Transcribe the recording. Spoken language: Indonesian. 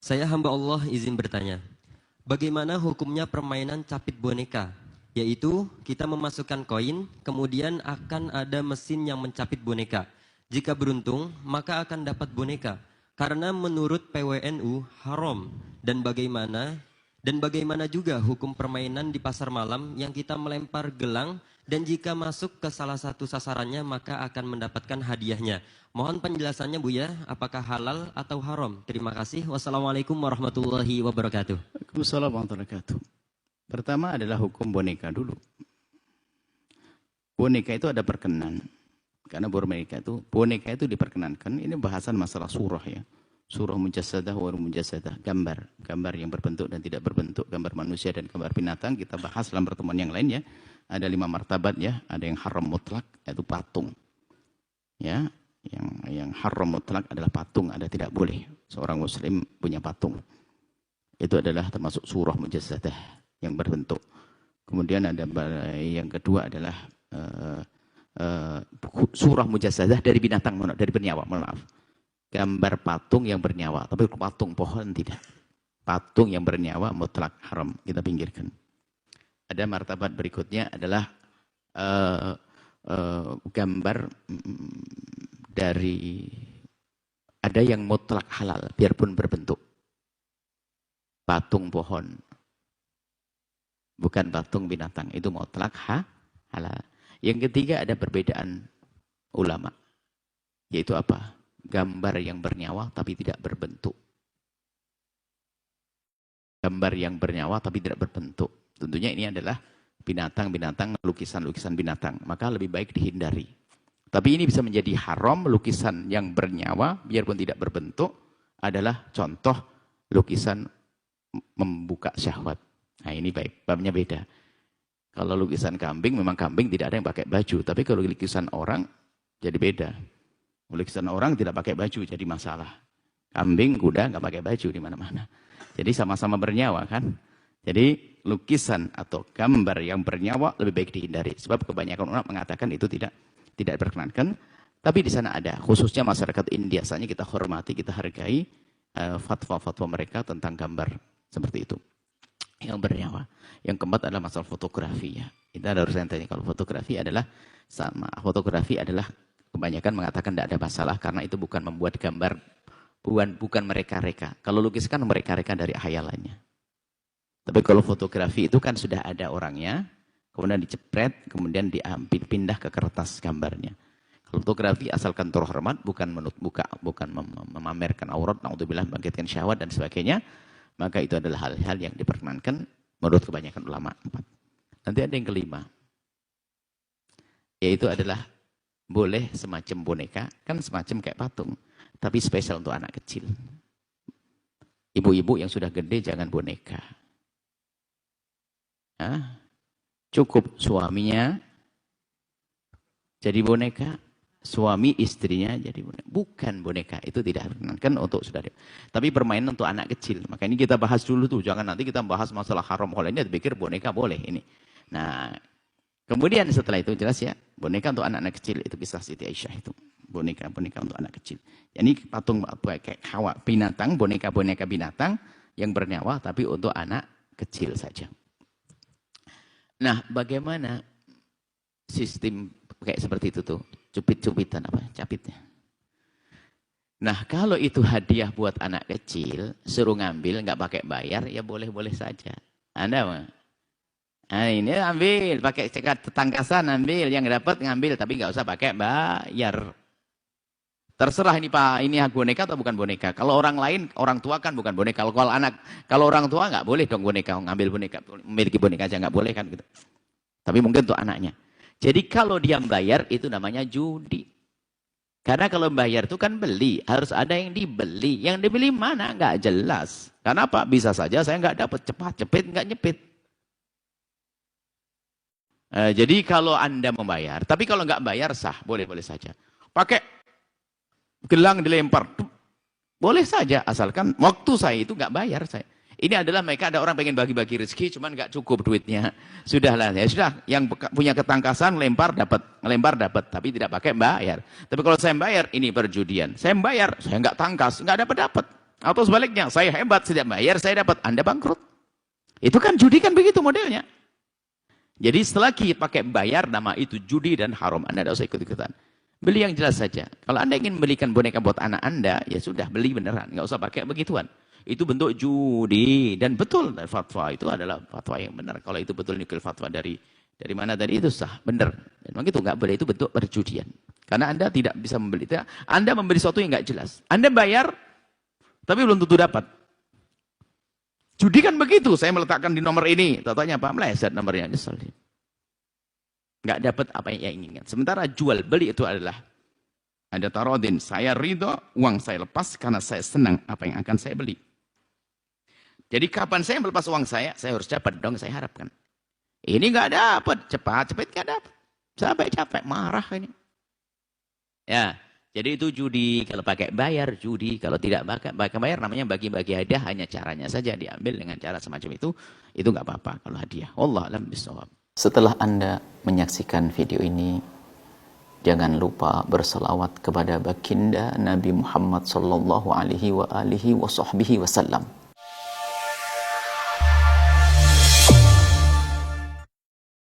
Saya hamba Allah izin bertanya, bagaimana hukumnya permainan capit boneka? Yaitu kita memasukkan koin, kemudian akan ada mesin yang mencapit boneka. Jika beruntung, maka akan dapat boneka. Karena menurut PWNU haram. Dan bagaimana juga hukum permainan di pasar malam yang kita melempar gelang dan jika masuk ke salah satu sasarannya maka akan mendapatkan hadiahnya. Mohon penjelasannya Buya, apakah halal atau haram? Terima kasih. Wassalamualaikum warahmatullahi wabarakatuh. Waalaikumsalam warahmatullahi wabarakatuh. Pertama adalah hukum boneka dulu. Boneka itu ada perkenan. Karena boneka itu diperkenankan. Ini bahasan masalah surah ya. Surah mujassadah wa mujassadah. Gambar yang berbentuk dan tidak berbentuk. Gambar manusia dan gambar binatang. Kita bahas dalam pertemuan yang lain ya. Ada 5 martabat ya. Ada yang haram mutlak, yaitu patung. Ya, yang haram mutlak adalah patung. Ada tidak boleh seorang muslim punya patung. Itu adalah termasuk surah mujassadah yang berbentuk. Kemudian ada yang kedua adalah surah mujassadah dari binatang, dari bernyawa, maaf. Gambar patung yang bernyawa, tapi patung pohon tidak. Patung yang bernyawa mutlak haram, kita pinggirkan. Ada martabat berikutnya adalah gambar dari, ada yang mutlak halal, biarpun berbentuk. Patung pohon, bukan patung binatang, itu mutlak halal. Yang ketiga ada perbedaan ulama, yaitu apa? Gambar yang bernyawa tapi tidak berbentuk. Gambar yang bernyawa tapi tidak berbentuk. Tentunya ini adalah binatang-binatang, lukisan-lukisan binatang. Maka lebih baik dihindari. Tapi ini bisa menjadi haram, lukisan yang bernyawa, biarpun tidak berbentuk, adalah contoh lukisan membuka syahwat. Nah ini baik, babnya beda. Kalau lukisan kambing, memang kambing tidak ada yang pakai baju. Tapi kalau lukisan orang, jadi beda. Lukisan orang tidak pakai baju, jadi masalah. Kambing, kuda, nggak pakai baju di mana-mana. Jadi sama-sama bernyawa kan. Jadi lukisan atau gambar yang bernyawa lebih baik dihindari. Sebab kebanyakan orang mengatakan itu tidak diperkenankan. Tapi di sana ada, khususnya masyarakat India. Biasanya kita hormati, kita hargai fatwa-fatwa mereka tentang gambar seperti itu. Yang bernyawa. Yang keempat adalah masalah fotografi ya. Kita harus tanya, kalau fotografi adalah sama. Fotografi adalah kebanyakan mengatakan tidak ada masalah karena itu bukan membuat gambar, bukan mereka-reka. Kalau lukis kan mereka-reka dari hayalannya. Tapi kalau fotografi itu kan sudah ada orangnya, kemudian dicepret, kemudian diambil pindah ke kertas gambarnya. Kalau fotografi asalkan terhormat, bukan memamerkan aurat, naudzubillah, membangkitkan syahwat dan sebagainya, maka itu adalah hal-hal yang diperkenankan menurut kebanyakan ulama. 4. Nanti ada yang kelima, yaitu adalah boleh semacam boneka, kan semacam kayak patung, tapi spesial untuk anak kecil. Ibu-ibu yang sudah gede jangan boneka. Cukup suaminya jadi boneka, suami istrinya jadi boneka. Bukan boneka, itu tidak diperkenankan untuk saudara. Tapi permainan untuk anak kecil. Maka ini kita bahas dulu tuh, jangan nanti kita bahas masalah haram halal ini dipikir boneka boleh ini. Nah, kemudian setelah itu jelas ya, boneka untuk anak-anak kecil itu kisah Siti Aisyah itu. Boneka untuk anak kecil. Ini patung kayak hawa binatang, boneka binatang yang bernyawa tapi untuk anak kecil saja. Nah, bagaimana sistem kayak seperti itu tuh? Cupit-cupitan capitnya. Nah, kalau itu hadiah buat anak kecil, suruh ngambil nggak pakai bayar, ya boleh-boleh saja. Anda mah? Nah, ini ambil, pakai cekat tetangkasan ambil, yang dapat ngambil, tapi nggak usah pakai bayar. Terserah ini Pak, ini boneka atau bukan boneka. Kalau orang lain, orang tua kan bukan boneka. Kalau orang tua nggak boleh dong boneka, ngambil boneka, memiliki boneka aja nggak boleh kan gitu. Tapi mungkin untuk anaknya. Jadi kalau dia membayar itu namanya judi. Karena kalau membayar itu kan beli, harus ada yang dibeli. Yang dibeli mana nggak jelas. Karena apa? Bisa saja saya nggak dapat cepit nggak nyepit. Jadi kalau Anda membayar, tapi kalau nggak bayar sah, boleh-boleh saja. Pakai gelang dilempar, boleh saja, asalkan waktu saya itu nggak bayar saya. Ini adalah mereka ada orang pengen bagi-bagi rezeki, cuman nggak cukup duitnya. Sudahlah, ya sudah, yang punya ketangkasan lempar dapat, tapi tidak pakai bayar. Tapi kalau saya bayar, ini perjudian. Saya bayar, saya nggak tangkas, nggak dapat. Atau sebaliknya, saya hebat, saya bayar, saya dapat, Anda bangkrut. Itu kan judi kan begitu modelnya. Jadi setelah kita pakai bayar, nama itu judi dan haram. Anda tidak usah ikut-ikutan. Beli yang jelas saja. Kalau Anda ingin belikan boneka buat anak Anda, ya sudah, beli beneran. Nggak usah pakai begituan. Itu bentuk judi. Dan betul, fatwa itu adalah fatwa yang benar. Kalau itu betul nukil fatwa dari mana tadi, itu sah, benar. Dan memang itu nggak boleh, itu bentuk perjudian. Karena Anda tidak bisa membeli. Anda membeli sesuatu yang nggak jelas. Anda bayar, tapi belum tentu dapat. Judi kan begitu, saya meletakkan di nomor ini, tatanya apa? Meleset nomornya, nyesel. Nggak dapat apa yang inginkan. Sementara jual beli itu adalah ada tarodin, saya ridho, uang saya lepas karena saya senang apa yang akan saya beli. Jadi kapan saya melepas uang saya harus dapat dong, saya harapkan. Ini nggak dapat, cepat nggak dapat. Sampai capek, marah ini. Ya. Jadi itu judi, kalau pakai bayar judi, kalau tidak pakai bayar namanya bagi-bagi hadiah, hanya caranya saja diambil dengan cara semacam itu nggak apa-apa kalau hadiah. Wallahu a'lam bishawab. Setelah Anda menyaksikan video ini, jangan lupa berselawat kepada baginda Nabi Muhammad sallallahu alaihi wa alihi wa sahbihi wasallam.